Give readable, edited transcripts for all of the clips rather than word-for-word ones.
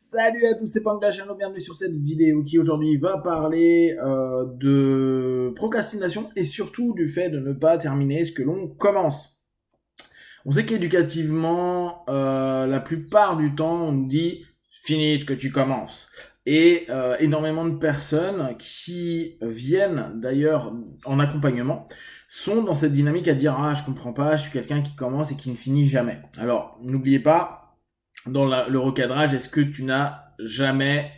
Salut à tous, c'est Pang de la chaîne, bienvenue sur cette vidéo qui aujourd'hui va parler de procrastination et surtout du fait de ne pas terminer ce que l'on commence. On sait qu'éducativement, la plupart du temps, on nous dit finis ce que tu commences. Et énormément de personnes qui viennent d'ailleurs en accompagnement sont dans cette dynamique à dire ah je comprends pas, je suis quelqu'un qui commence et qui ne finit jamais. Alors n'oubliez pas dans le recadrage, est-ce que tu n'as jamais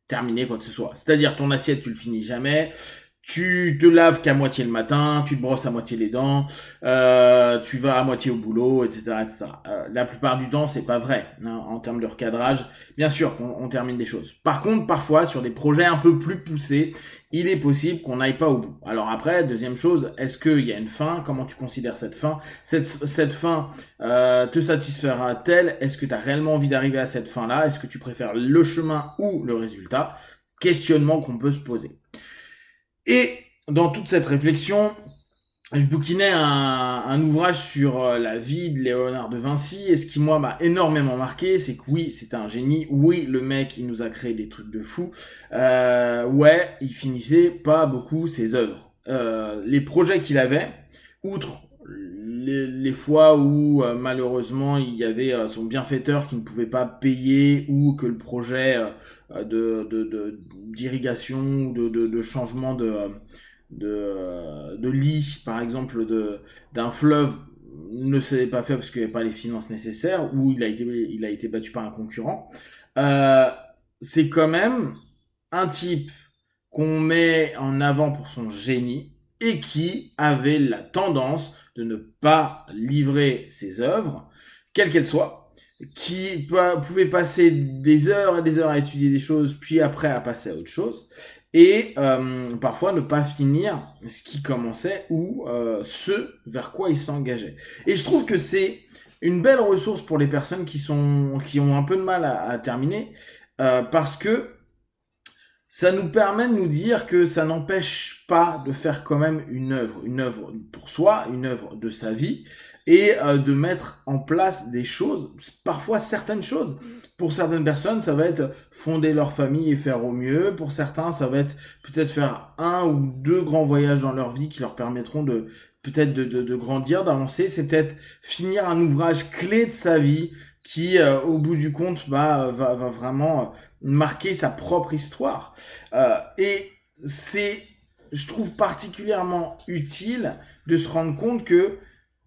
terminé quoi que ce soit? C'est-à-dire ton assiette, tu le finis jamais, tu te laves qu'à moitié le matin, tu te brosses à moitié les dents, tu vas à moitié au boulot, etc., etc. La plupart du temps, c'est pas vrai hein, en termes de recadrage. Bien sûr qu'on termine des choses. Par contre, parfois, sur des projets un peu plus poussés, il est possible qu'on n'aille pas au bout. Alors après, deuxième chose, est-ce qu'il y a une fin? Comment tu considères cette fin? Cette fin te satisfera-t-elle? Est-ce que tu as réellement envie d'arriver à cette fin-là? Est-ce que tu préfères le chemin ou le résultat? Questionnement qu'on peut se poser. Et dans toute cette réflexion, je bouquinais un ouvrage sur la vie de Léonard de Vinci, et ce qui moi m'a énormément marqué, c'est que oui, c'était un génie, oui, le mec, il nous a créé des trucs de fou, ouais, il finissait pas beaucoup ses œuvres. Les projets qu'il avait, outre les fois où malheureusement il y avait son bienfaiteur qui ne pouvait pas payer ou que le projet d'irrigation ou de changement de lit, par exemple, d'un fleuve ne s'est pas fait parce qu'il n'y avait pas les finances nécessaires ou il a été battu par un concurrent. Euh, c'est quand même un type qu'on met en avant pour son génie et qui avait la tendance de ne pas livrer ses œuvres, quelles qu'elles soient, qui pouvait passer des heures et des heures à étudier des choses, puis après à passer à autre chose, et parfois ne pas finir ce qui commençait ou ce vers quoi il s'engageait. Et je trouve que c'est une belle ressource pour les personnes qui ont un peu de mal à terminer, parce que ça nous permet de nous dire que ça n'empêche pas de faire quand même une œuvre pour soi, une œuvre de sa vie, et de mettre en place des choses, parfois certaines choses. Pour certaines personnes, ça va être fonder leur famille et faire au mieux. Pour certains, ça va être peut-être faire un ou deux grands voyages dans leur vie qui leur permettront de peut-être de grandir, d'avancer. C'est peut-être finir un ouvrage clé de sa vie qui, au bout du compte, va vraiment marquer sa propre histoire. Et c'est, je trouve particulièrement utile de se rendre compte que,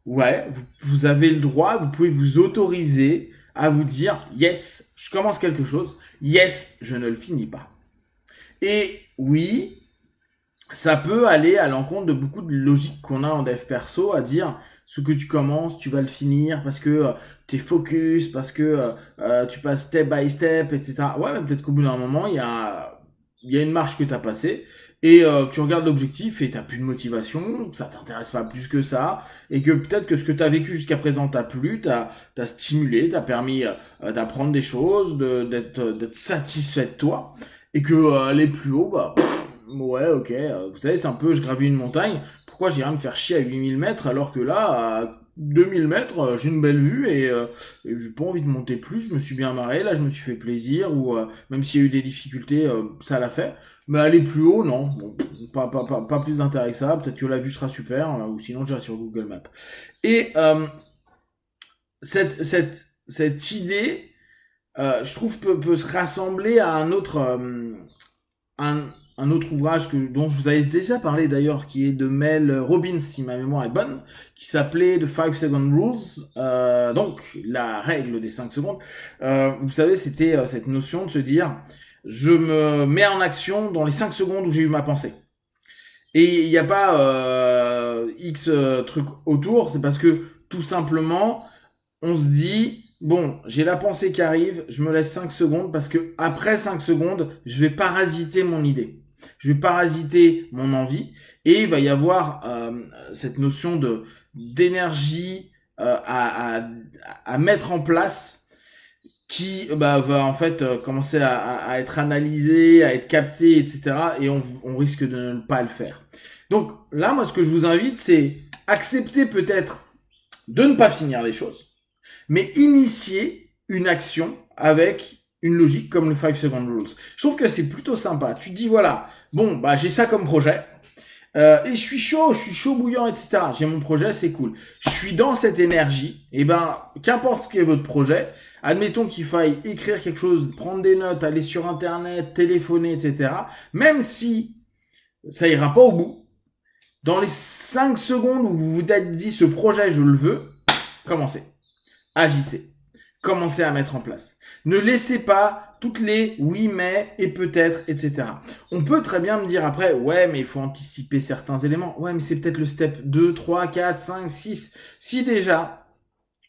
ouais, vous avez le droit, vous pouvez vous autoriser à vous dire, yes, je commence quelque chose, yes, je ne le finis pas. Et oui, ça peut aller à l'encontre de beaucoup de logique qu'on a en dev perso, à dire ce que tu commences, tu vas le finir parce que tu es focus, parce que tu passes step by step, etc. Ouais, mais peut-être qu'au bout d'un moment, il y a une marche que tu as passée et tu regardes l'objectif et tu n'as plus de motivation, ça t'intéresse pas plus que ça, et que peut-être que ce que tu as vécu jusqu'à présent t'a plu, t'as stimulé, t'as permis d'apprendre des choses, d'être satisfait de toi, et que aller plus haut, bah... Ouais, ok. Vous savez, c'est un peu, je gravis une montagne. Pourquoi j'irais me faire chier à 8000 mètres alors que là, à 2000 mètres, j'ai une belle vue et j'ai pas envie de monter plus. Je me suis bien marré. Là, je me suis fait plaisir. Ou même s'il y a eu des difficultés, ça l'a fait. Mais aller plus haut, non. Bon, pas plus d'intérêt que ça. Peut-être que la vue sera super. Ou sinon, j'irai sur Google Maps. Et cette idée, je trouve, peut se rassembler à un, un autre ouvrage dont je vous avais déjà parlé d'ailleurs, qui est de Mel Robbins, si ma mémoire est bonne, qui s'appelait The 5 Second Rules, donc la règle des 5 secondes. Vous savez, c'était cette notion de se dire, je me mets en action dans les 5 secondes où j'ai eu ma pensée. Et il n'y a pas X trucs autour, c'est parce que tout simplement, on se dit, bon, j'ai la pensée qui arrive, je me laisse 5 secondes parce que après 5 secondes, je vais parasiter mon idée. Je vais parasiter mon envie et il va y avoir cette notion d'énergie à mettre en place qui va en fait commencer à être analysée, à être captée, etc. Et on risque de ne pas le faire. Donc là, moi, ce que je vous invite, c'est accepter peut-être de ne pas finir les choses, mais initier une action avec une logique comme le 5 second rules. Je trouve que c'est plutôt sympa. Tu te dis, voilà, bon, bah, j'ai ça comme projet. Et je suis chaud bouillant, etc. J'ai mon projet, c'est cool. Je suis dans cette énergie. Et ben, qu'importe ce qu'est votre projet, admettons qu'il faille écrire quelque chose, prendre des notes, aller sur Internet, téléphoner, etc. Même si ça ira pas au bout, dans les 5 secondes où vous vous êtes dit ce projet, je le veux, commencez. Agissez. Commencez à mettre en place. Ne laissez pas toutes les oui, mais et peut-être, etc. On peut très bien me dire après, ouais, mais il faut anticiper certains éléments. Ouais, mais c'est peut-être le step 2, 3, 4, 5, 6. Si déjà,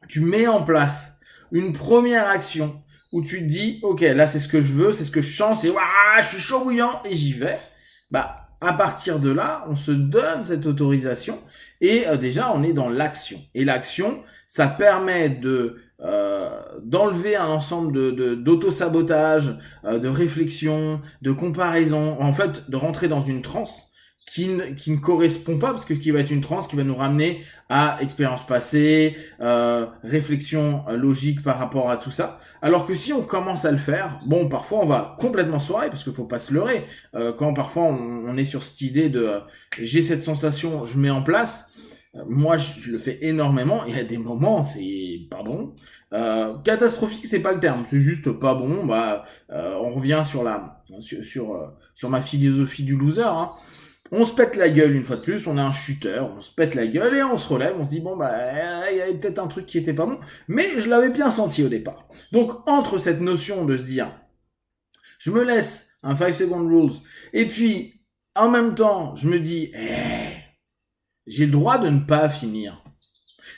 tu mets en place une première action où tu te dis, ok, là, c'est ce que je veux, c'est ce que je sens, c'est, waouh, je suis chaud bouillant et j'y vais. Bah, à partir de là, on se donne cette autorisation et déjà, on est dans l'action. Et l'action, ça permet d'enlever un ensemble d'auto-sabotage, de réflexion, de comparaison, en fait, de rentrer dans une transe qui ne correspond pas, parce que qui va être une transe qui va nous ramener à expérience passée, réflexion logique par rapport à tout ça. Alors que si on commence à le faire, bon, parfois on va complètement soirer, parce qu'il faut pas se leurrer. Quand parfois on est sur cette idée de j'ai cette sensation, je mets en place. Moi, je le fais énormément. Il y a des moments, c'est pardon, catastrophique, c'est pas le terme. C'est juste pas bon. Bah, on revient sur ma philosophie du loser. Hein. On se pète la gueule une fois de plus. On est un shooter. On se pète la gueule et on se relève. On se dit bon bah, il y avait peut-être un truc qui était pas bon, mais je l'avais bien senti au départ. Donc entre cette notion de se dire, je me laisse un 5 second rules, et puis en même temps, je me dis, j'ai le droit de ne pas finir.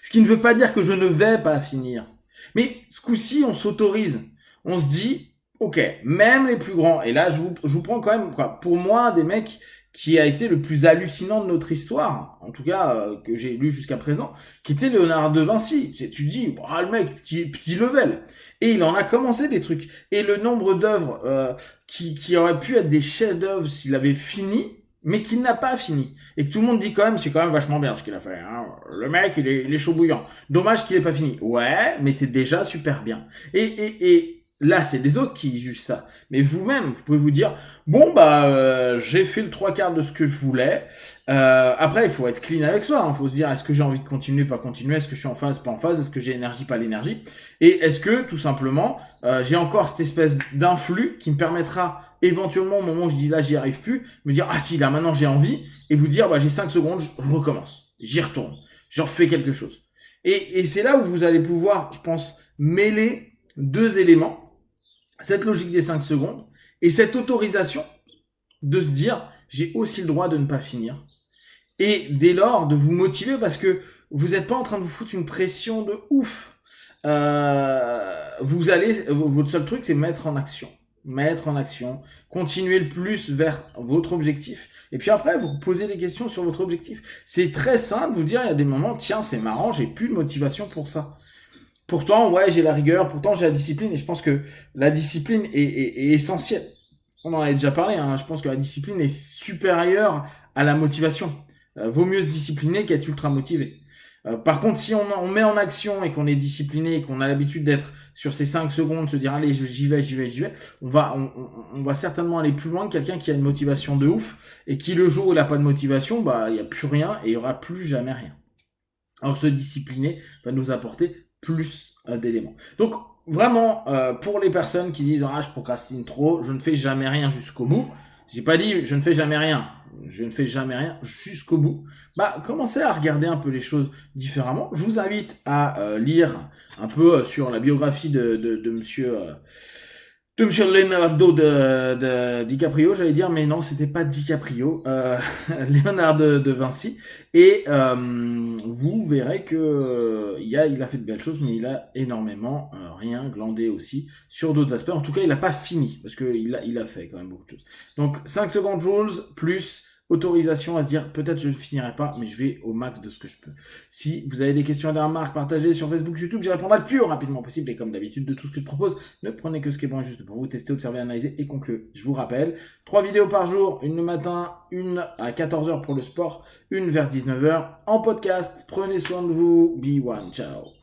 Ce qui ne veut pas dire que je ne vais pas finir. Mais ce coup-ci, on s'autorise. On se dit, ok, même les plus grands, et là, je vous prends quand même, quoi, pour moi, des mecs qui a été le plus hallucinant de notre histoire, en tout cas, que j'ai lu jusqu'à présent, qui était Léonard de Vinci. Tu dis, ah, le mec, petit level. Et il en a commencé des trucs. Et le nombre d'œuvres qui auraient pu être des chefs-d'œuvre s'il avait fini, mais qu'il n'a pas fini. Et que tout le monde dit quand même, c'est quand même vachement bien ce qu'il a fait. Hein. Le mec, il est chaud bouillant. Dommage qu'il ait pas fini. Ouais, mais c'est déjà super bien. Et là, c'est les autres qui jugent ça. Mais vous-même, vous pouvez vous dire, bon, bah, j'ai fait le 3/4 de ce que je voulais. Après, il faut être clean avec soi. Il faut se dire, est-ce que j'ai envie de continuer, pas continuer? Est-ce que je suis en phase, pas en phase? Est-ce que j'ai énergie, pas l'énergie? Et est-ce que, tout simplement, j'ai encore cette espèce d'influx qui me permettra éventuellement au moment où je dis là j'y arrive plus, me dire ah si là maintenant j'ai envie, et vous dire bah j'ai 5 secondes, je recommence, j'y retourne, je refais quelque chose. Et c'est là où vous allez pouvoir, je pense, mêler deux éléments, cette logique des 5 secondes et cette autorisation de se dire j'ai aussi le droit de ne pas finir. Et dès lors de vous motiver parce que vous n'êtes pas en train de vous foutre une pression de ouf. Votre seul truc c'est mettre en action. Continuer le plus vers votre objectif, et puis après, vous posez des questions sur votre objectif. C'est très simple de vous dire, il y a des moments, tiens, c'est marrant, j'ai plus de motivation pour ça. Pourtant, ouais, j'ai la rigueur, pourtant j'ai la discipline, et je pense que la discipline est essentielle. On en a déjà parlé, hein, je pense que la discipline est supérieure à la motivation. Vaut mieux se discipliner qu'être ultra motivé. Par contre, si on met en action et qu'on est discipliné et qu'on a l'habitude d'être sur ces 5 secondes, se dire allez, j'y vais, on va certainement aller plus loin que quelqu'un qui a une motivation de ouf et qui le jour où il n'a pas de motivation, bah il n'y a plus rien et il n'y aura plus jamais rien. Alors se discipliner va nous apporter plus d'éléments. Donc vraiment, pour les personnes qui disent ah je procrastine trop, je ne fais jamais rien jusqu'au bout. J'ai pas dit je ne fais jamais rien. Je ne fais jamais rien jusqu'au bout. Bah, commencez à regarder un peu les choses différemment. Je vous invite à lire un peu sur la biographie de monsieur Leonardo de DiCaprio, j'allais dire, mais non, c'était pas DiCaprio, Leonardo de Vinci. Et vous verrez que il a fait de belles choses, mais il a énormément rien glandé aussi sur d'autres aspects. En tout cas, il n'a pas fini, parce qu'il a fait quand même beaucoup de choses. Donc, 5 secondes rules, plus autorisation à se dire peut-être je ne finirai pas, mais je vais au max de ce que je peux. Si vous avez des questions et des remarques, partagez sur Facebook, YouTube, j'y répondrai le plus rapidement possible. Et comme d'habitude, de tout ce que je propose, ne prenez que ce qui est bon et juste pour vous, tester, observer, analyser et conclure. Je vous rappelle, 3 vidéos par jour, une le matin, une à 14h pour le sport, une vers 19h en podcast. Prenez soin de vous. Be one, ciao.